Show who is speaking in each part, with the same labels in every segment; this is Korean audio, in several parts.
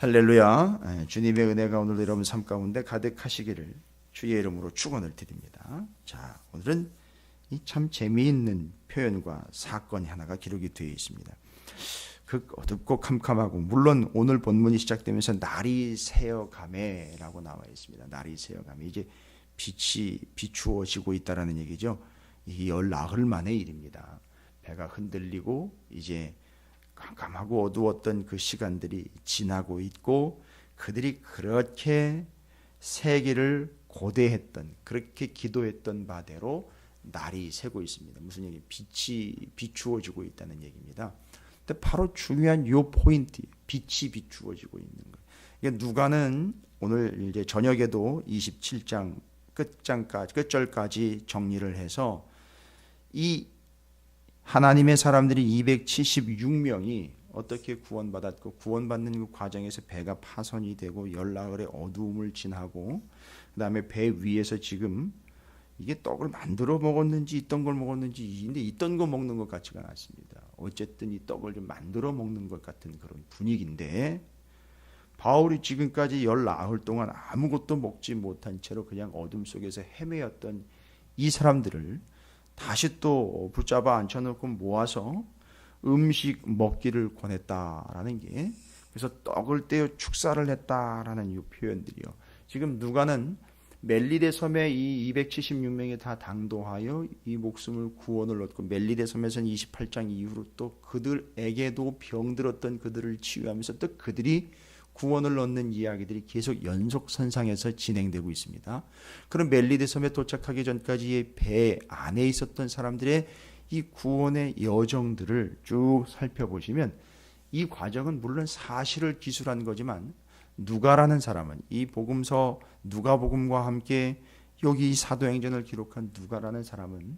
Speaker 1: 할렐루야. 주님의 은혜가 오늘도 여러분 삶 가운데 가득하시기를 주의 이름으로 축원을 드립니다. 자, 오늘은 이 참 재미있는 표현과 사건이 하나가 기록이 되어 있습니다. 그 어둡고 캄캄하고, 물론 오늘 본문이 시작되면서 날이 새어가매라고 나와 있습니다. 날이 새어가매, 이제 빛이 비추어지고 있다라는 얘기죠. 이 열 나흘 만의 일입니다. 배가 흔들리고 이제 깜깜하고 어두웠던 그 시간들이 지나고 있고, 그들이 그렇게 세기를 고대했던, 그렇게 기도했던 바대로 날이 새고 있습니다. 무슨 얘기? 빛이 비추어지고 있다는 얘기입니다. 근데 바로 중요한 요 포인트, 빛이 비추어지고 있는 거예요. 이게 누가는 오늘 이제 저녁에도 27장 끝절까지 정리를 해서 이 하나님의 사람들이 276명이 어떻게 구원받았고, 구원받는 그 과정에서 배가 파손이 되고 열나흘의 어두움을 지나고, 그 다음에 배 위에서 지금 이게 떡을 만들어 먹었는지 있던 걸 먹었는지, 근데 있던 거 먹는 것 같지가 않습니다. 어쨌든 이 떡을 좀 만들어 먹는 것 같은 그런 분위기인데, 바울이 지금까지 열나흘 동안 아무것도 먹지 못한 채로 그냥 어둠 속에서 헤매었던 이 사람들을 다시 또 붙잡아 앉혀놓고 모아서 음식 먹기를 권했다라는 게, 그래서 떡을 떼어 축사를 했다라는 이 표현들이요. 지금 누가는 멜리데 섬에 이 276명이 다 당도하여 이 목숨을 구원을 얻고, 멜리데 섬에서는 28장 이후로 또 그들에게도 병들었던 그들을 치유하면서 또 그들이 구원을 얻는 이야기들이 계속 연속선상에서 진행되고 있습니다. 그럼 멜리데 섬에 도착하기 전까지 배 안에 있었던 사람들의 이 구원의 여정들을 쭉 살펴보시면, 이 과정은 물론 사실을 기술한 거지만, 누가라는 사람은 이 복음서 누가복음과 함께 여기 사도행전을 기록한 누가라는 사람은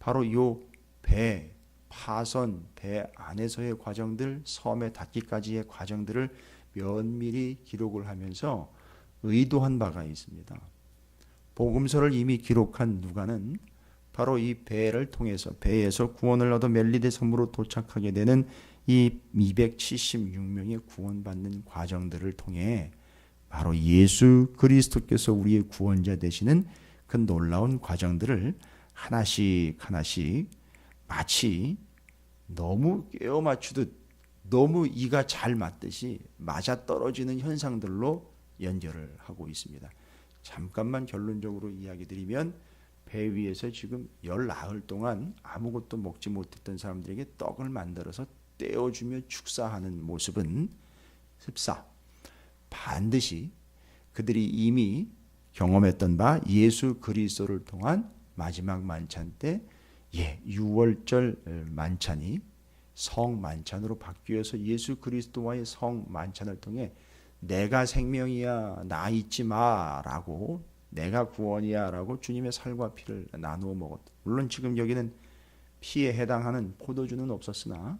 Speaker 1: 바로 요 배 파선, 배 안에서의 과정들, 섬에 닿기까지의 과정들을 면밀히 기록을 하면서 의도한 바가 있습니다. 복음서를 이미 기록한 누가는 바로 이 배를 통해서, 배에서 구원을 얻어 멜리데 섬으로 도착하게 되는 이 276명의 구원받는 과정들을 통해 바로 예수 그리스도께서 우리의 구원자 되시는 그 놀라운 과정들을 하나씩 하나씩 마치 너무 깨어 맞추듯, 너무 이가 잘 맞듯이 맞아떨어지는 현상들로 연결을 하고 있습니다. 잠깐만 결론적으로 이야기 드리면, 배 위에서 지금 열나흘 동안 아무것도 먹지 못했던 사람들에게 떡을 만들어서 떼어주며 축사하는 모습은 흡사, 반드시 그들이 이미 경험했던 바 예수 그리스도를 통한 마지막 만찬 때, 6월절 만찬이 성만찬으로 바뀌어서 예수 그리스도와의 성만찬을 통해 내가 생명이야, 나 잊지 마라고, 내가 구원이야 라고 주님의 살과 피를 나누어 먹었다. 물론 지금 여기는 피에 해당하는 포도주는 없었으나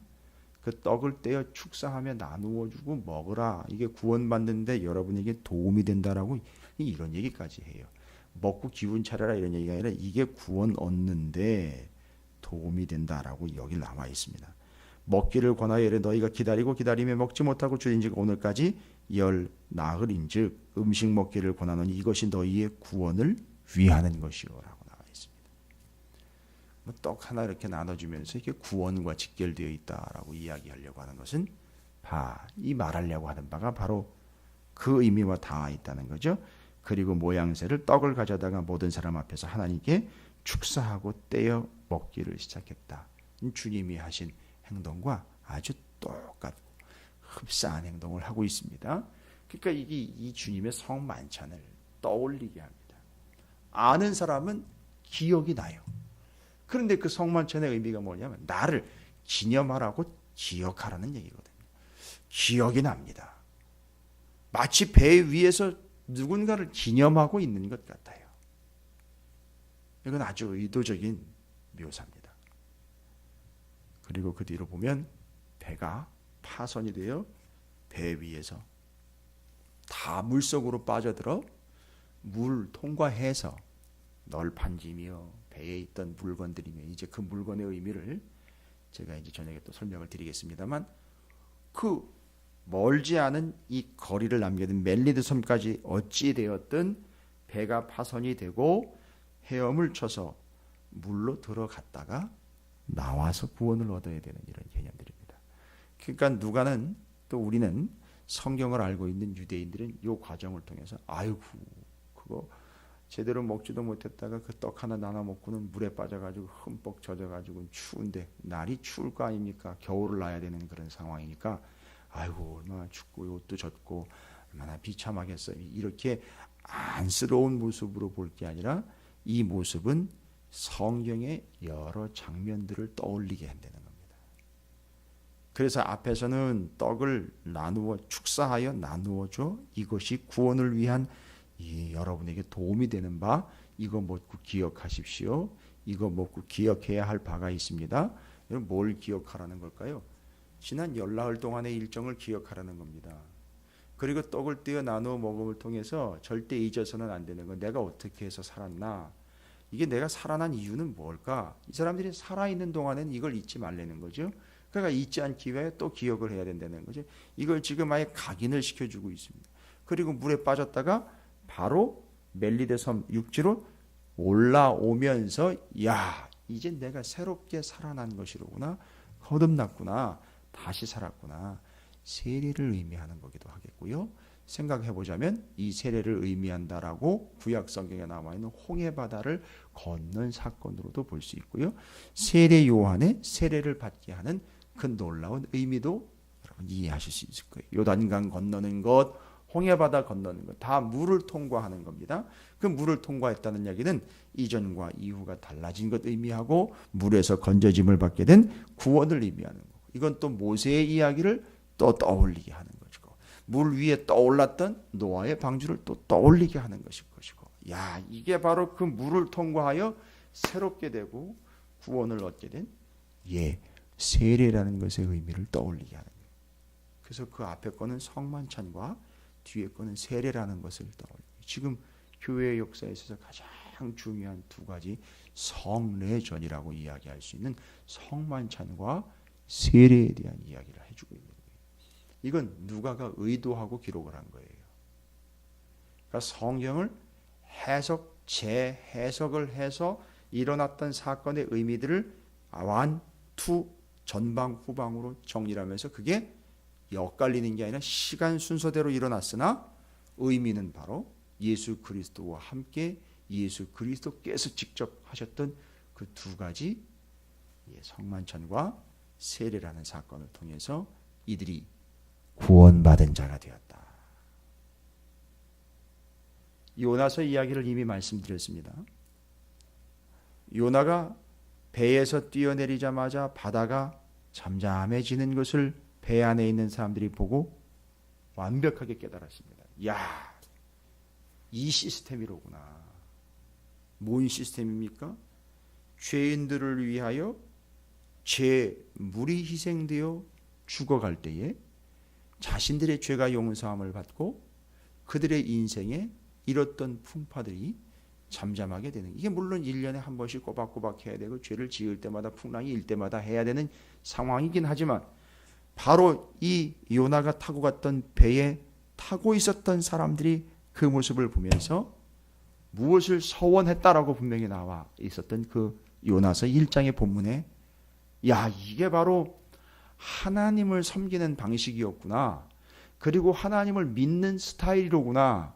Speaker 1: 그 떡을 떼어 축사하며 나누어 주고 먹으라, 이게 구원받는데 여러분에게 도움이 된다라고 이런 얘기까지 해요. 먹고 기분 차려라 이런 얘기가 아니라 이게 구원 얻는데 도움이 된다라고 여기 나와 있습니다. 먹기를 권하여 이르 너희가 기다리고 기다리며 먹지 못하고 주인즉 오늘까지 열나흘인즉 음식 먹기를 권하노니 이것이 너희의 구원을 위하는 것이요라고 나와 있습니다. 떡 하나 이렇게 나눠주면서 이게 구원과 직결되어 있다라고 이야기하려고 하는 것은 이 말하려고 하는 바가 바로 그 의미와 닿아 있다는 거죠. 그리고 모양새를 떡을 가져다가 모든 사람 앞에서 하나님께 축사하고 떼어 먹기를 시작했다. 주님이 하신 행동과 아주 똑같고 흡사한 행동을 하고 있습니다. 그러니까 이게 이 주님의 성만찬을 떠올리게 합니다. 아는 사람은 기억이 나요. 그런데 그 성만찬의 의미가 뭐냐면 나를 기념하라고 기억하라는 얘기거든요. 기억이 납니다. 마치 배 위에서 누군가를 기념하고 있는 것 같아요. 이건 아주 의도적인 묘사입니다. 그리고 그 뒤로 보면 배가 파손이 되어 배 위에서 다 물속으로 빠져들어 물 통과해서 널판지며 배에 있던 물건들이며, 이제 그 물건의 의미를 제가 이제 저녁에 또 설명을 드리겠습니다만, 그 멀지 않은 이 거리를 남겨둔 멜리드 섬까지 어찌 되었든 배가 파손이 되고 헤엄을 쳐서 물로 들어갔다가 나와서 구원을 얻어야 되는 이런 개념들입니다. 그러니까 누가는 또 우리는 성경을 알고 있는 유대인들은 이 과정을 통해서 아이고 그거 제대로 먹지도 못했다가 그 떡 하나 나눠 먹고는 물에 빠져가지고 흠뻑 젖어가지고 추운데 날이 추울 거 아닙니까? 겨울을 나야 되는 그런 상황이니까 아이고 얼마나 춥고 옷도 젖고 얼마나 비참하겠어요. 이렇게 안쓰러운 모습으로 볼 게 아니라 이 모습은 성경의 여러 장면들을 떠올리게 한다는 겁니다. 그래서 앞에서는 떡을 나누어 축사하여 나누어줘 이것이 구원을 위한 여러분에게 도움이 되는 바 이거 먹고 기억하십시오. 이거 먹고 기억해야 할 바가 있습니다. 여러분 뭘 기억하라는 걸까요? 지난 열나흘 동안의 일정을 기억하라는 겁니다. 그리고 떡을 떼어 나누어 먹음을 통해서 절대 잊어서는 안 되는 건 내가 어떻게 해서 살았나? 이게 내가 살아난 이유는 뭘까? 이 사람들이 살아있는 동안에는 이걸 잊지 말라는 거죠. 그러니까 잊지 않기 위해 또 기억을 해야 된다는 거죠. 이걸 지금 아예 각인을 시켜주고 있습니다. 그리고 물에 빠졌다가 바로 멜리데 섬 육지로 올라오면서 야 이제 내가 새롭게 살아난 것이로구나 거듭났구나 다시 살았구나 세례를 의미하는 거기도 하겠고요. 생각해보자면 이 세례를 의미한다라고 구약 성경에 남아있는 홍해바다를 건넌 사건으로도 볼 수 있고요. 세례 요한의 세례를 받게 하는 그 놀라운 의미도 여러분 이해하실 수 있을 거예요. 요단강 건너는 것 홍해바다 건너는 것 다 물을 통과하는 겁니다. 그 물을 통과했다는 이야기는 이전과 이후가 달라진 것 의미하고 물에서 건져짐을 받게 된 구원을 의미하는 거고 이건 또 모세의 이야기를 또 떠올리게 하는 것이고 물 위에 떠올랐던 노아의 방주를 또 떠올리게 하는 것일 것이고 야 이게 바로 그 물을 통과하여 새롭게 되고 구원을 얻게 된 세례라는 것의 의미를 떠올리게 하는 거예요. 그래서 그 앞에 거는 성만찬과 뒤에 거는 세례라는 것을 떠올려요. 지금 교회의 역사에 있어서 가장 중요한 두 가지 성례전이라고 이야기할 수 있는 성만찬과 세례에 대한 이야기를 해주고 있는 거예요. 이건 누가가 의도하고 기록을 한 거예요. 그러니까 성경을 재해석을 해서 일어났던 사건의 의미들을 완투 전방 후방으로 정리를 하면서 그게 엇갈리는 게 아니라 시간 순서대로 일어났으나 의미는 바로 예수 그리스도와 함께 예수 그리스도께서 직접 하셨던 그 두 가지 성만찬과 세례라는 사건을 통해서 이들이 구원받은 자가 되었다. 요나서 이야기를 이미 말씀드렸습니다. 요나가 배에서 뛰어내리자마자 바다가 잠잠해지는 것을 배 안에 있는 사람들이 보고 완벽하게 깨달았습니다. 야, 이 시스템이로구나. 뭔 시스템입니까? 죄인들을 위하여 제물이 희생되어 죽어갈 때에 자신들의 죄가 용서함을 받고 그들의 인생에 잃었던 풍파들이 잠잠하게 되는 이게 물론 1년에 한 번씩 꼬박꼬박 해야 되고 죄를 지을 때마다 풍랑이 일 때마다 해야 되는 상황이긴 하지만 바로 이 요나가 타고 갔던 배에 타고 있었던 사람들이 그 모습을 보면서 무엇을 서원했다라고 분명히 나와 있었던 그 요나서 1장의 본문에 야 이게 바로 하나님을 섬기는 방식이었구나. 그리고 하나님을 믿는 스타일이로구나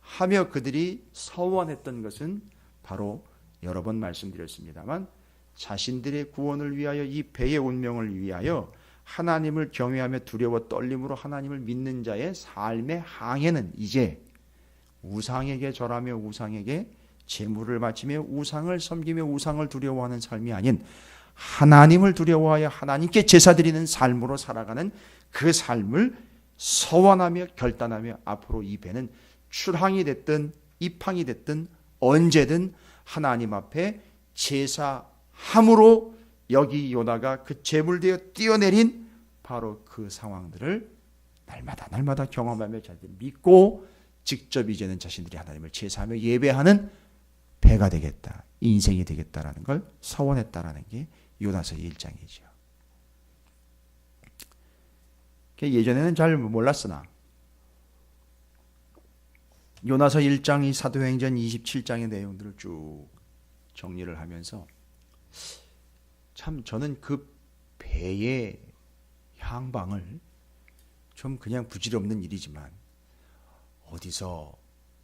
Speaker 1: 하며 그들이 서원했던 것은 바로 여러 번 말씀드렸습니다만 자신들의 구원을 위하여 이 배의 운명을 위하여 하나님을 경외하며 두려워 떨림으로 하나님을 믿는 자의 삶의 항해는 이제 우상에게 절하며 우상에게 제물을 바치며 우상을 섬기며 우상을 두려워하는 삶이 아닌 하나님을 두려워하여 하나님께 제사 드리는 삶으로 살아가는 그 삶을 서원하며 결단하며 앞으로 이 배는 출항이 됐든 입항이 됐든 언제든 하나님 앞에 제사함으로 여기 요나가 그 제물되어 뛰어내린 바로 그 상황들을 날마다 경험하며 자기들 믿고 직접 이제는 자신들이 하나님을 제사하며 예배하는 배가 되겠다. 인생이 되겠다라는 걸 서원했다라는 게 요나서 1장이죠. 예전에는 잘 몰랐으나 요나서 1장, 사도행전 27장의 내용들을 쭉 정리를 하면서 참 저는 그 배의 향방을 좀 그냥 부질없는 일이지만 어디서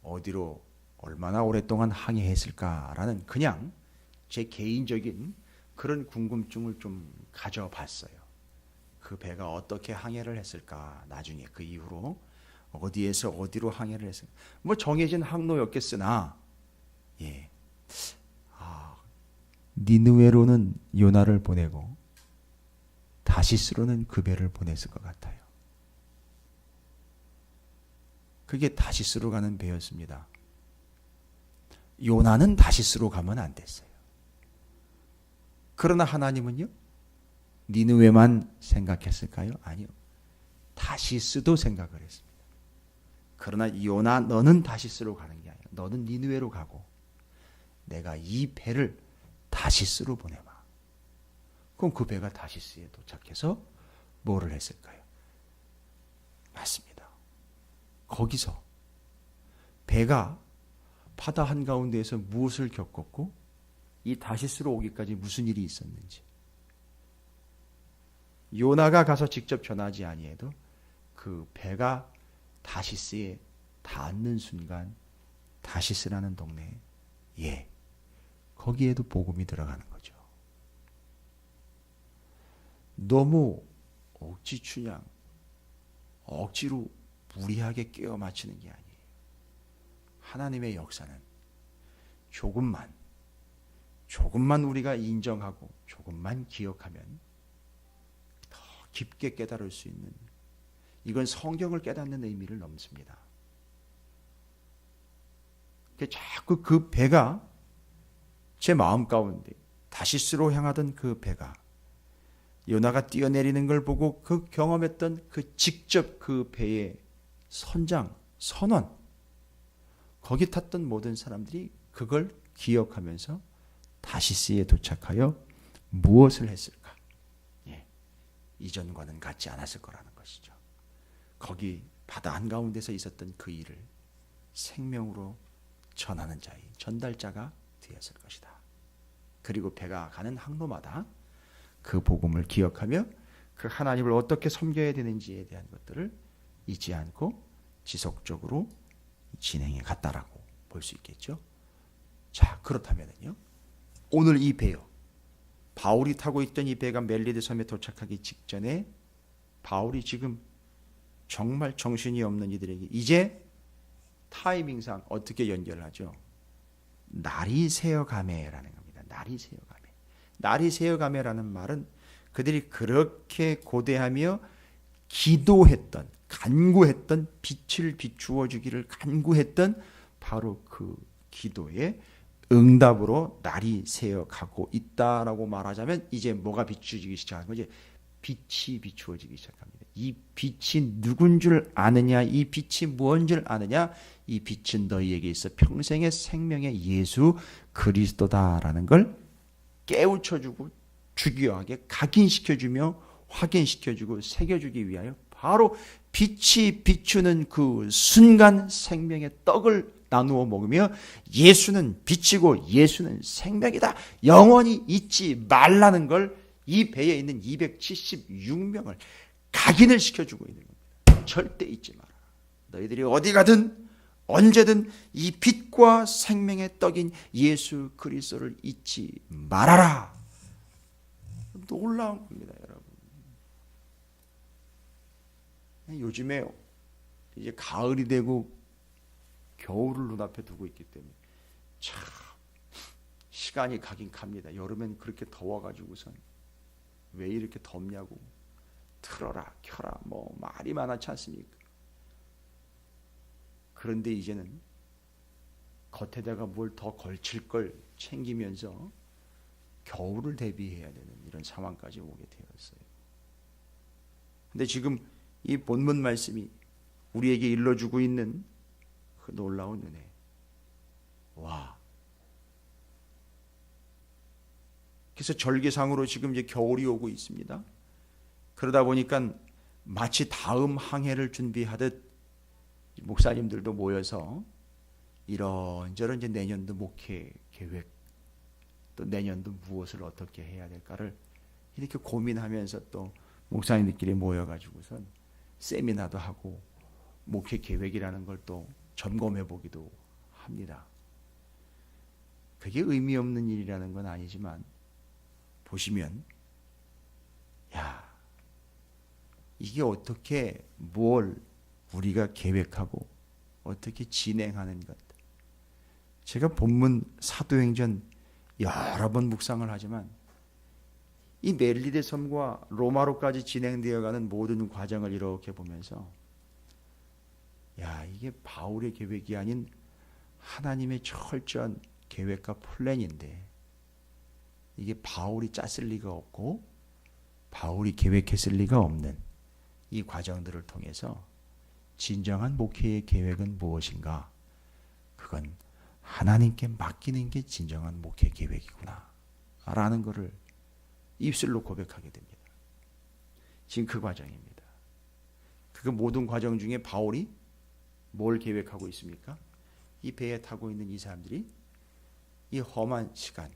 Speaker 1: 어디로 얼마나 오랫동안 항해했을까라는 그냥 제 개인적인 그런 궁금증을 좀 가져봤어요. 그 배가 어떻게 항해를 했을까, 나중에 그 이후로 어디에서 어디로 항해를 했을까. 뭐 정해진 항로였겠으나 니느웨로는 요나를 보내고 다시스로는 그 배를 보냈을 것 같아요. 그게 다시스로 가는 배였습니다. 요나는 다시스로 가면 안 됐어요. 그러나 하나님은요, 니느웨만 생각했을까요? 아니요. 다시스도 생각을 했습니다. 그러나 요나, 너는 다시스로 가는 게 아니야. 너는 니느웨로 가고 내가 이 배를 다시스로 보내마. 그럼 그 배가 다시스에 도착해서 뭐를 했을까요? 맞습니다. 거기서 배가 바다 한가운데에서 무엇을 겪었고 이 다시스로 오기까지 무슨 일이 있었는지, 요나가 가서 직접 전하지 아니해도 그 배가 다시스에 닿는 순간 다시스라는 동네에 거기에도 복음이 들어가는 거죠. 너무 억지춘향, 억지로 무리하게 끼워 맞추는 게 아니에요. 하나님의 역사는 조금만 우리가 인정하고 조금만 기억하면 더 깊게 깨달을 수 있는, 이건 성경을 깨닫는 의미를 넘습니다. 자꾸 그 배가 제 마음 가운데 다시스로 향하던 그 배가 요나가 뛰어내리는 걸 보고 그 경험했던 그 직접 그 배의 선원, 거기 탔던 모든 사람들이 그걸 기억하면서 다시스에 도착하여 무엇을 했을까? 이전과는 같지 않았을 거라는 것이죠. 거기 바다 한가운데서 있었던 그 일을 생명으로 전하는 자의 전달자가 되었을 것이다. 그리고 배가 가는 항로마다 그 복음을 기억하며 그 하나님을 어떻게 섬겨야 되는지에 대한 것들을 잊지 않고 지속적으로 진행해 갔다라고 볼 수 있겠죠. 자, 그렇다면요, 오늘 이 배요, 바울이 타고 있던 이 배가 멜리드 섬에 도착하기 직전에 바울이 지금 정말 정신이 없는 이들에게 이제 타이밍상 어떻게 연결하죠? 날이 새어가매라는 겁니다. 날이 새어가매. 날이 새어가매라는 말은 그들이 그렇게 고대하며 기도했던, 간구했던, 빛을 비추어 주기를 간구했던 바로 그 기도의 응답으로 날이 새어가고 있다라고 말하자면 이제 뭐가 비추어지기 시작하는 거지? 빛이 비추어지기 시작합니다. 이 빛이 누군 줄 아느냐? 이 빛이 무언 줄 아느냐? 이 빛은 너희에게 있어 평생의 생명의 예수 그리스도다라는 걸 깨우쳐주고 주기하게 각인시켜주며 확인시켜주고 새겨주기 위하여 바로 빛이 비추는 그 순간 생명의 떡을 나누어 먹으며 예수는 빛이고 예수는 생명이다, 영원히 잊지 말라는 걸 이 배에 있는 276명을 각인을 시켜주고 있는 겁니다. 절대 잊지 마라. 너희들이 어디 가든 언제든 이 빛과 생명의 떡인 예수 그리스도를 잊지 말아라. 놀라운 겁니다, 여러분. 요즘에 이제 가을이 되고 겨울을 눈앞에 두고 있기 때문에 참 시간이 가긴 갑니다. 여름엔 그렇게 더워가지고선 왜 이렇게 덥냐고 틀어라 켜라 뭐 말이 많았지 않습니까? 그런데 이제는 겉에다가 뭘 더 걸칠 걸 챙기면서 겨울을 대비해야 되는 이런 상황까지 오게 되었어요. 근데 지금 이 본문 말씀이 우리에게 일러주고 있는 그 놀라운 은혜, 와. 그래서 절기상으로 지금 이제 겨울이 오고 있습니다. 그러다 보니까 마치 다음 항해를 준비하듯 목사님들도 모여서 이런저런 이제 내년도 목회 계획, 또 내년도 무엇을 어떻게 해야 될까를 이렇게 고민하면서 또 목사님들끼리 모여가지고선 세미나도 하고 목회 계획이라는 걸 또 점검해 보기도 합니다. 그게 의미 없는 일이라는 건 아니지만 보시면 야, 이게 어떻게 뭘 우리가 계획하고 어떻게 진행하는 것. 제가 본문 사도행전 여러 번 묵상을 하지만 이 멜리데 섬과 로마로까지 진행되어가는 모든 과정을 이렇게 보면서 야, 이게 바울의 계획이 아닌 하나님의 철저한 계획과 플랜인데 이게 바울이 짰을 리가 없고 바울이 계획했을 리가 없는 이 과정들을 통해서 진정한 목회의 계획은 무엇인가? 그건 하나님께 맡기는 게 진정한 목회 계획이구나 라는 것을 입술로 고백하게 됩니다. 지금 그 과정입니다. 그 모든 과정 중에 바울이 뭘 계획하고 있습니까? 이 배에 타고 있는 이 사람들이 이 험한 시간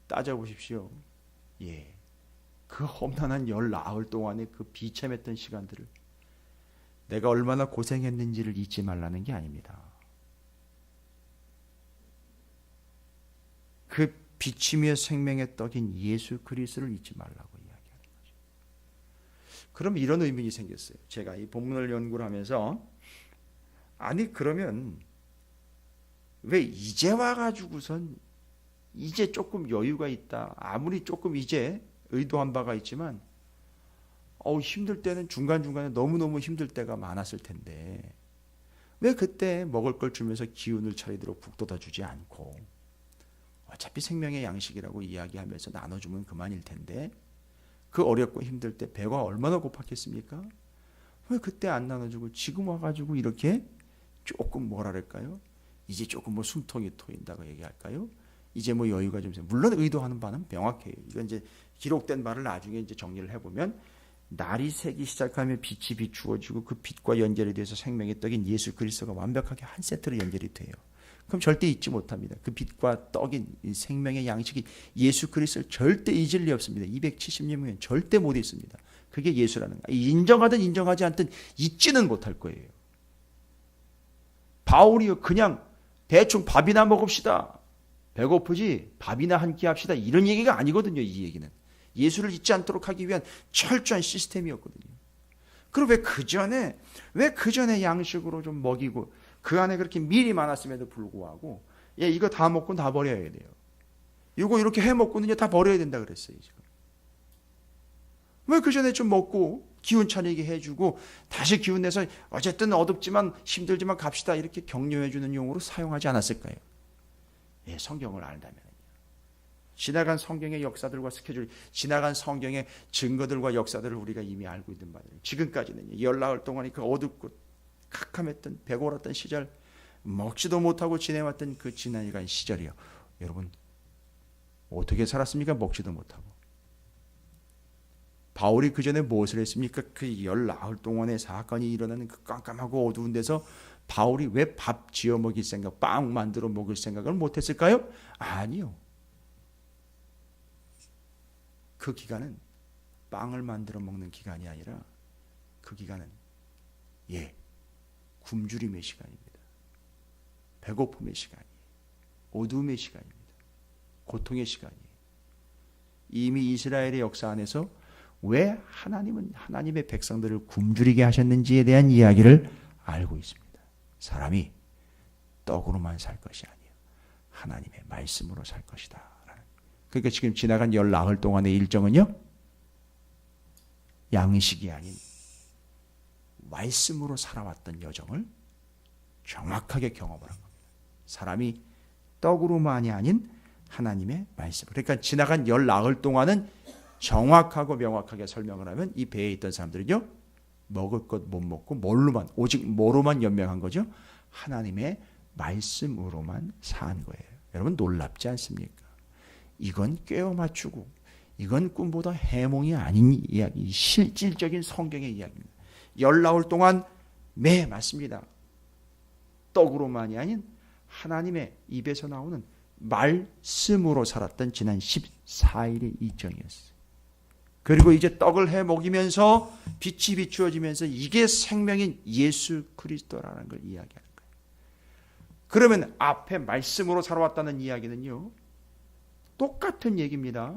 Speaker 1: 따져보십시오. 예, 그 험난한 열 나흘 동안의 그 비참했던 시간들을 내가 얼마나 고생했는지를 잊지 말라는 게 아닙니다. 그 비치며 생명의 떡인 예수 그리스도를 잊지 말라고 이야기하는 거죠. 그럼 이런 의문이 생겼어요. 제가 이 본문을 연구를 하면서 아니 그러면 왜 이제 와가지고선 이제 조금 여유가 있다. 아무리 조금 이제 의도한 바가 있지만 힘들 때는 중간중간에 너무너무 힘들 때가 많았을 텐데 왜 그때 먹을 걸 주면서 기운을 차리도록 북돋아 주지 않고 어차피 생명의 양식이라고 이야기하면서 나눠주면 그만일 텐데 그 어렵고 힘들 때 배가 얼마나 고팠겠습니까? 왜 그때 안 나눠주고 지금 와가지고 이렇게 조금 뭐랄까요? 이제 조금 숨통이 트인다고 얘기할까요? 이제 여유가 좀 있어요. 물론 의도하는 바는 명확해요. 이건 이제 기록된 바를 나중에 이제 정리를 해보면 날이 새기 시작하면 빛이 비추어지고 그 빛과 연결이 돼서 생명의 떡인 예수 그리스도가 완벽하게 한 세트로 연결이 돼요. 그럼 절대 잊지 못합니다. 그 빛과 떡인 생명의 양식이 예수 그리스도를 절대 잊을 리 없습니다. 270년이면 절대 못 잊습니다. 그게 예수라는 거예요. 인정하든 인정하지 않든 잊지는 못할 거예요. 바울이요 그냥 대충 밥이나 먹읍시다. 배고프지 밥이나 한 끼 합시다. 이런 얘기가 아니거든요. 이 얘기는. 예수를 잊지 않도록 하기 위한 철저한 시스템이었거든요. 그럼 왜 그 전에 양식으로 좀 먹이고 그 안에 그렇게 밀이 많았음에도 불구하고 이거 다 먹고 다 버려야 돼요. 이거 이렇게 해 먹고는 다 버려야 된다 그랬어요. 지금. 왜 그 전에 좀 먹고 기운 차리게 해주고 다시 기운 내서 어쨌든 어둡지만 힘들지만 갑시다 이렇게 격려해 주는 용어로 사용하지 않았을까요? 예, 성경을 알다면요. 지나간 성경의 역사들과 스케줄, 지나간 성경의 증거들과 역사들을 우리가 이미 알고 있는 바들이에요. 지금까지는 열나흘 동안 그 어둡고 캄캄했던 배고랐던 시절, 먹지도 못하고 지내왔던 그 지난 시절이요. 여러분 어떻게 살았습니까? 먹지도 못하고. 바울이 그 전에 무엇을 했습니까? 그 열나흘 동안의 사건이 일어나는 그 깜깜하고 어두운 데서 바울이 왜 밥 지어 먹일 생각, 빵 만들어 먹을 생각을 못했을까요? 아니요. 그 기간은 빵을 만들어 먹는 기간이 아니라 그 기간은 굶주림의 시간입니다. 배고픔의 시간이에요. 어두움의 시간입니다. 고통의 시간이에요. 이미 이스라엘의 역사 안에서 왜 하나님은 하나님의 백성들을 굶주리게 하셨는지에 대한 이야기를 알고 있습니다. 사람이 떡으로만 살 것이 아니에요. 하나님의 말씀으로 살 것이다. 그러니까 지금 지나간 열나흘 동안의 일정은요. 양식이 아닌 말씀으로 살아왔던 여정을 정확하게 경험을 한 겁니다. 사람이 떡으로만이 아닌 하나님의 말씀. 그러니까 지나간 열나흘 동안은 정확하고 명확하게 설명을 하면 이 배에 있던 사람들은요. 먹을 것 못 먹고 오직 뭐로만 연명한 거죠? 하나님의 말씀으로만 산 거예요. 여러분 놀랍지 않습니까? 이건 꿰어 맞추고 이건 꿈보다 해몽이 아닌 이야기, 실질적인 성경의 이야기입니다. 열나흘 동안 맞습니다. 떡으로만이 아닌 하나님의 입에서 나오는 말씀으로 살았던 지난 14일의 일정이었어요. 그리고 이제 떡을 해 먹이면서 빛이 비추어지면서 이게 생명인 예수 그리스도라는 걸 이야기하는 거예요. 그러면 앞에 말씀으로 살아왔다는 이야기는요, 똑같은 얘기입니다.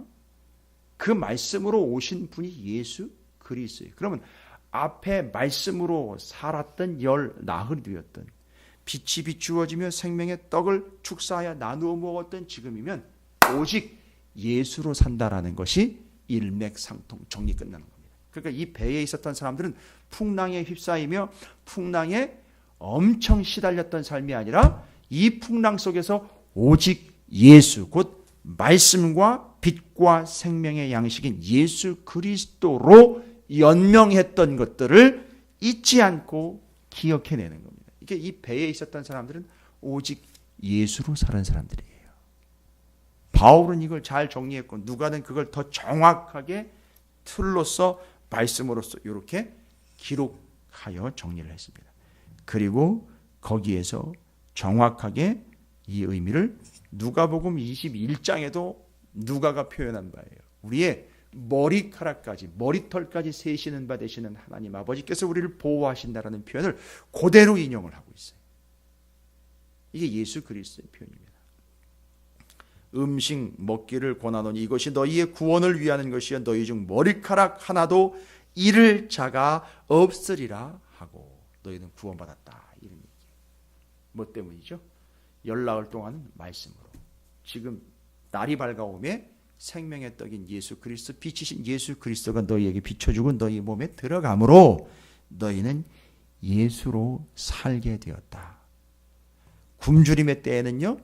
Speaker 1: 그 말씀으로 오신 분이 예수 그리스도예요. 그러면 앞에 말씀으로 살았던 열 나흘이었던 빛이 비추어지며 생명의 떡을 축사하여 나누어 먹었던 지금이면 오직 예수로 산다라는 것이 일맥상통 정리 끝나는 겁니다. 그러니까 이 배에 있었던 사람들은 풍랑에 휩싸이며 풍랑에 엄청 시달렸던 삶이 아니라 이 풍랑 속에서 오직 예수, 곧 말씀과 빛과 생명의 양식인 예수 그리스도로 연명했던 것들을 잊지 않고 기억해내는 겁니다. 이게 이 배에 있었던 사람들은 오직 예수로 사는 사람들이에요. 바울은 이걸 잘 정리했고 누가는 그걸 더 정확하게 틀로서 말씀으로서 이렇게 기록하여 정리를 했습니다. 그리고 거기에서 정확하게 이 의미를 누가복음 21장에도 누가가 표현한 바예요. 우리의 머리카락까지 머리털까지 세시는 바 되시는 하나님 아버지께서 우리를 보호하신다라는 표현을 그대로 인용을 하고 있어요. 이게 예수 그리스도의 표현입니다. 음식 먹기를 권하노니 이것이 너희의 구원을 위하는 것이여 너희 중 머리카락 하나도 잃을 자가 없으리라 하고 너희는 구원받았다. 이런 얘기예요. 뭐 때문이죠? 열나흘 동안은 말씀으로. 지금 날이 밝아오매 생명의 떡인 예수 그리스도, 빛이신 예수 그리스도가 너희에게 비춰주고 너희 몸에 들어가므로 너희는 예수로 살게 되었다. 굶주림의 때에는요,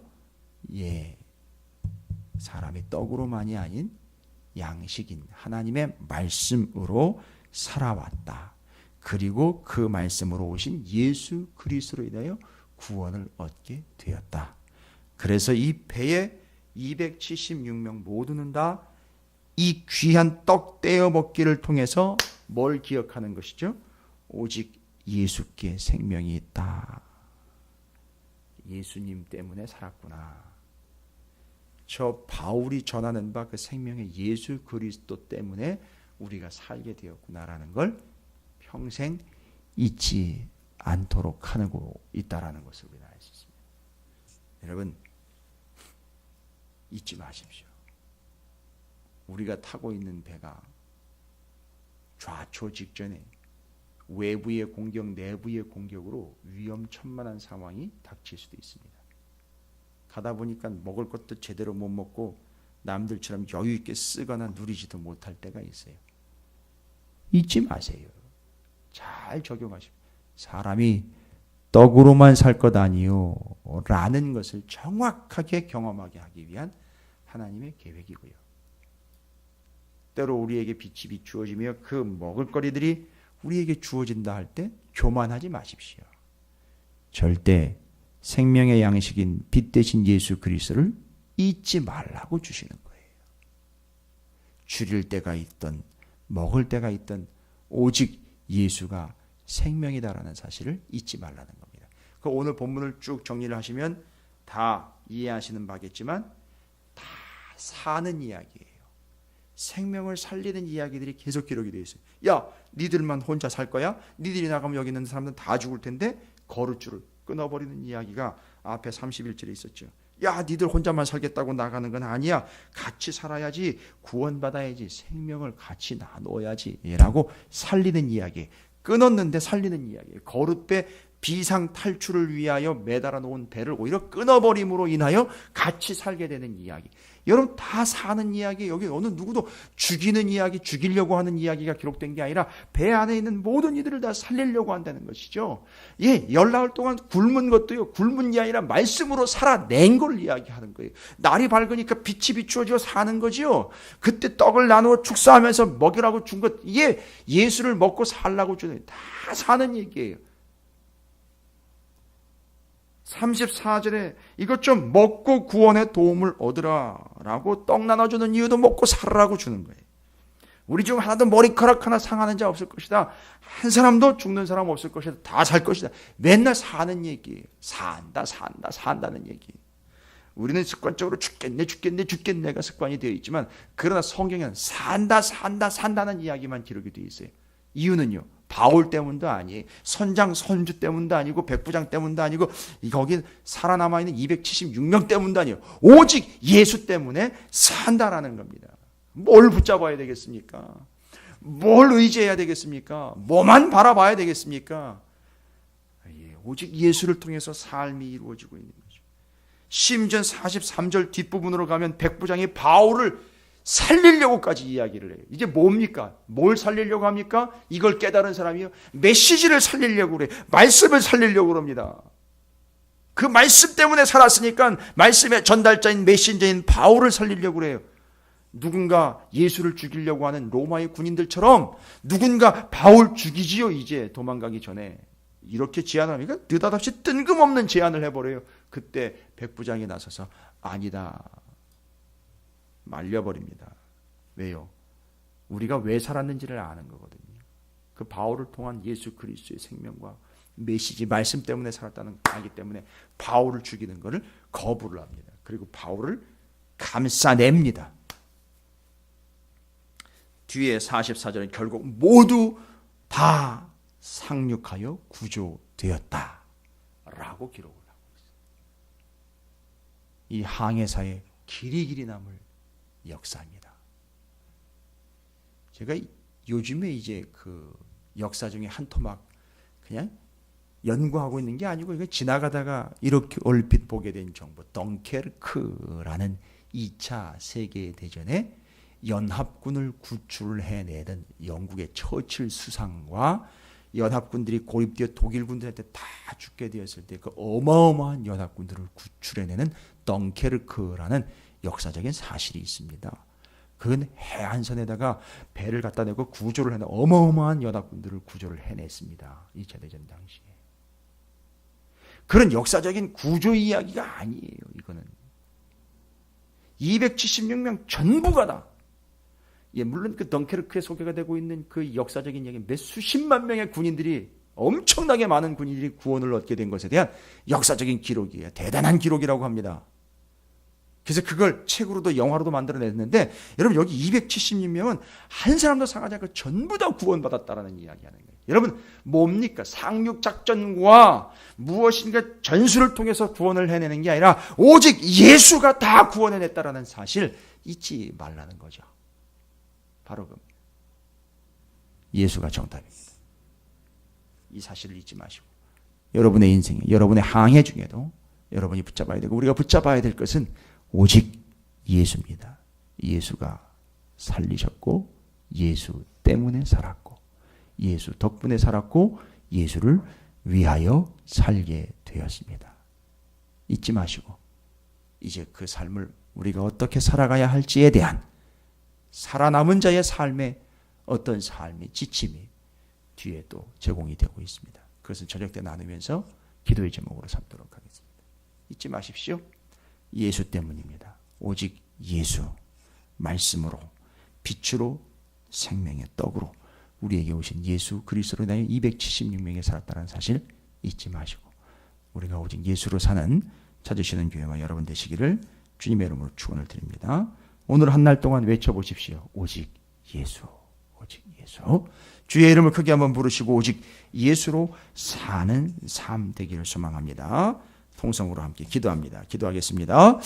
Speaker 1: 사람의 떡으로만이 아닌 양식인 하나님의 말씀으로 살아왔다. 그리고 그 말씀으로 오신 예수 그리스도로 인하여 구원을 얻게 되었다. 그래서 이 배에 276명 모두는 다 이 귀한 떡 떼어 먹기를 통해서 뭘 기억하는 것이죠? 오직 예수께 생명이 있다. 예수님 때문에 살았구나. 저 바울이 전하는 바 그 생명의 예수 그리스도 때문에 우리가 살게 되었구나라는 걸 평생 잊지 않도록 하고 있다라는 것을 우리가 알 수 있습니다. 여러분, 잊지 마십시오. 우리가 타고 있는 배가 좌초 직전에 외부의 공격, 내부의 공격으로 위험천만한 상황이 닥칠 수도 있습니다. 가다 보니까 먹을 것도 제대로 못 먹고 남들처럼 여유 있게 쓰거나 누리지도 못할 때가 있어요. 잊지 마세요. 잘 적용하십시오. 사람이 떡으로만 살 것 아니요 라는 것을 정확하게 경험하게 하기 위한 하나님의 계획이고요. 때로 우리에게 빛이 비추어지며 그 먹을거리들이 우리에게 주어진다 할 때 교만하지 마십시오. 절대 생명의 양식인 빛 대신 예수 그리스도를 잊지 말라고 주시는 거예요. 줄일 때가 있던 먹을 때가 있던 오직 예수가 생명이다라는 사실을 잊지 말라는 겁니다. 그 오늘 본문을 쭉 정리를 하시면 다 이해하시는 바겠지만 다 사는 이야기예요. 생명을 살리는 이야기들이 계속 기록이 되어 있어요. 야, 니들만 혼자 살 거야? 니들이 나가면 여기 있는 사람들은 다 죽을 텐데 거룻줄을 끊어버리는 이야기가 앞에 31절에 있었죠. 야, 니들 혼자만 살겠다고 나가는 건 아니야. 같이 살아야지. 구원받아야지. 생명을 같이 나눠야지 라고 살리는 이야기. 끊었는데 살리는 이야기. 거룻배 비상 탈출을 위하여 매달아 놓은 배를 오히려 끊어버림으로 인하여 같이 살게 되는 이야기. 여러분, 다 사는 이야기. 여기 어느 누구도 죽이는 이야기, 죽이려고 하는 이야기가 기록된 게 아니라 배 안에 있는 모든 이들을 다 살리려고 한다는 것이죠. 열나흘 동안 굶은 것도요, 굶은 게 아니라 말씀으로 살아낸 걸 이야기하는 거예요. 날이 밝으니까 빛이 비추어져 사는 거죠. 그때 떡을 나누어 축사하면서 먹이라고 준 것, 이게 예수를 먹고 살라고 주는, 다 사는 얘기예요. 34절에 이것 좀 먹고 구원의 도움을 얻으라 라고 떡 나눠주는 이유도 먹고 살으라고 주는 거예요. 우리 중 하나도 머리카락 하나 상하는 자 없을 것이다. 한 사람도 죽는 사람 없을 것이다. 다 살 것이다. 맨날 사는 얘기예요. 산다는 얘기. 우리는 습관적으로 죽겠네가 습관이 되어 있지만, 그러나 성경에는 산다는 이야기만 기록이 되어 있어요. 이유는요, 바울 때문도 아니에요. 선장 선주 때문도 아니고 백부장 때문도 아니고 거기 살아남아있는 276명 때문도 아니에요. 오직 예수 때문에 산다라는 겁니다. 뭘 붙잡아야 되겠습니까? 뭘 의지해야 되겠습니까? 뭐만 바라봐야 되겠습니까? 오직 예수를 통해서 삶이 이루어지고 있는 거죠. 심지어 43절 뒷부분으로 가면 백부장이 바울을 살리려고까지 이야기를 해요. 이제 뭡니까? 뭘 살리려고 합니까? 이걸 깨달은 사람이요, 메시지를 살리려고 그래요. 말씀을 살리려고 합니다. 그 말씀 때문에 살았으니까 말씀의 전달자인 메신저인 바울을 살리려고 그래요. 누군가 예수를 죽이려고 하는 로마의 군인들처럼 누군가 바울 죽이지요, 이제 도망가기 전에. 이렇게 제안하니까 느닷없이 뜬금없는 제안을 해버려요. 그때 백부장이 나서서 아니다, 말려버립니다. 왜요? 우리가 왜 살았는지를 아는 거거든요. 그 바울을 통한 예수 그리스도의 생명과 메시지, 말씀 때문에 살았다는 걸 알기 때문에 바울을 죽이는 것을 거부를 합니다. 그리고 바울을 감싸냅니다. 뒤에 44절은 결국 모두 다 상륙하여 구조되었다 라고 기록을 하고 있습니다. 이 항해사의 길이 남을 역사입니다. 제가 요즘에 이제 그 역사 중에 한 토막 그냥 연구하고 있는 게 아니고 이거 지나가다가 이렇게 얼핏 보게 된 정보, 덩케르크라는 2차 세계대전에 연합군을 구출해내던 영국의 처칠 수상과 연합군들이 고립되어 독일군들한테 다 죽게 되었을 때 그 어마어마한 연합군들을 구출해내는 덩케르크라는 역사적인 사실이 있습니다. 그건 해안선에다가 배를 갖다 대고 구조를 해내 어마어마한 연합군들을 구조를 해냈습니다. 2차 대전 당시에. 그런 역사적인 구조 이야기가 아니에요. 이거는 276명 전부가 다, 물론 그 덩케르크에 소개가 되고 있는 그 역사적인 이야기, 몇 수십만 명의 군인들이, 엄청나게 많은 군인들이 구원을 얻게 된 것에 대한 역사적인 기록이에요. 대단한 기록이라고 합니다. 그래서 그걸 책으로도 영화로도 만들어냈는데, 여러분 여기 276명은 한 사람도 상하지 않고 전부 다 구원받았다라는 이야기하는 거예요. 여러분 뭡니까? 상륙작전과 무엇인가 전술을 통해서 구원을 해내는 게 아니라 오직 예수가 다 구원해냈다라는 사실 잊지 말라는 거죠. 바로 그 예수가 정답입니다. 이 사실을 잊지 마시고 여러분의 인생에, 여러분의 항해 중에도 여러분이 붙잡아야 되고 우리가 붙잡아야 될 것은 오직 예수입니다. 예수가 살리셨고 예수 때문에 살았고 예수 덕분에 살았고 예수를 위하여 살게 되었습니다. 잊지 마시고 이제 그 삶을 우리가 어떻게 살아가야 할지에 대한 살아남은 자의 삶의 어떤 삶의 지침이 뒤에 또 제공이 되고 있습니다. 그것은 저녁 때 나누면서 기도의 제목으로 삼도록 하겠습니다. 잊지 마십시오. 예수 때문입니다. 오직 예수, 말씀으로, 빛으로, 생명의 떡으로 우리에게 오신 예수 그리스도로 인하여 276명이 살았다는 사실 잊지 마시고 우리가 오직 예수로 사는 찾으시는 교회와 여러분 되시기를 주님의 이름으로 축원을 드립니다. 오늘 한 날 동안 외쳐보십시오. 오직 예수, 오직 예수. 주의 이름을 크게 한번 부르시고 오직 예수로 사는 삶 되기를 소망합니다. 통성으로 함께 기도합니다. 기도하겠습니다.